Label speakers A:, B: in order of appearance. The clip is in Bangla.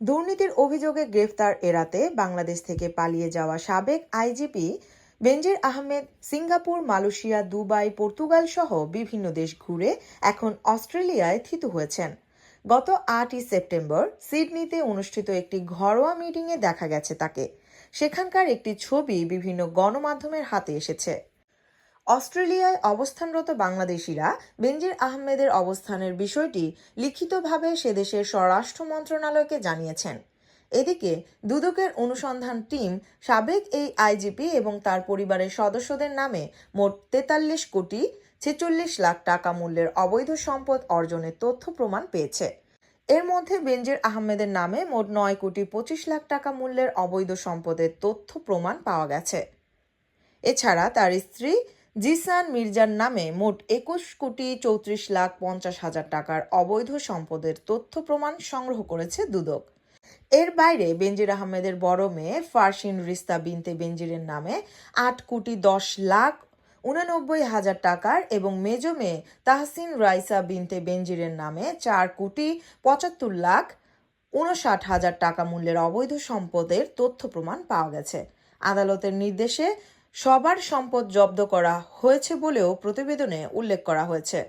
A: দুর্নীতির অভিযোগে গ্রেফতার এড়াতে বাংলাদেশ থেকে পালিয়ে যাওয়া সাবেক IGP Benazir Ahmed Singapore, Malaysia, Dubai, Portugal সহ বিভিন্ন দেশ ঘুরে এখন অস্ট্রেলিয়ায় থিতু হয়েছেন। গত ৮ই সেপ্টেম্বর সিডনিতে অনুষ্ঠিত একটি ঘরোয়া মিটিংয়ে দেখা গেছে তাকে। সেখানকার একটি ছবি বিভিন্ন গণমাধ্যমের হাতে এসেছে। অস্ট্রেলিয়ায় অবস্থানরত বাংলাদেশিরা বেনজির আহমেদের অবস্থানের বিষয়টি লিখিতভাবে সেদেশের স্বরাষ্ট্র মন্ত্রণালয়কে জানিয়েছেন। এদিকে দুদকের অনুসন্ধান টিম সাবেক এই আইজিপি এবং তার পরিবারের সদস্যদের নামে মোট ৪৩ কোটি ৪৬ লাখ টাকা মূল্যের অবৈধ সম্পদ অর্জনের তথ্য প্রমাণ পেয়েছে। এর মধ্যে বেনজির আহমেদের নামে মোট ৯ কোটি ২৫ লাখ টাকা মূল্যের অবৈধ সম্পদের তথ্য প্রমাণ পাওয়া গেছে। এছাড়া তার স্ত্রী জিসান মির্জার নামে মোট ২১ কোটি ৩৪ লাখ ৫০ হাজার টাকার অবৈধ সম্পদের তথ্য প্রমাণ সংগ্রহ করেছে দুদক। এর বাইরে বেনজির আহমেদের বড় মেয়ে ফারশিন রিস্তা বিনতে বেনজিরের নামে ৮ কোটি ১০ লাখ ৮৯ হাজার টাকার এবং মেজ মেয়ে তাহসিন রাইসা বিনতে বেনজিরের নামে ৪ কোটি ৭৫ লাখ ৫৯ হাজার টাকা মূল্যের অবৈধ সম্পদের তথ্য প্রমাণ পাওয়া গেছে। আদালতের নির্দেশে সবার সম্পদ জব্দ করা হয়েছে বলেও প্রতিবেদনে উল্লেখ করা হয়েছে।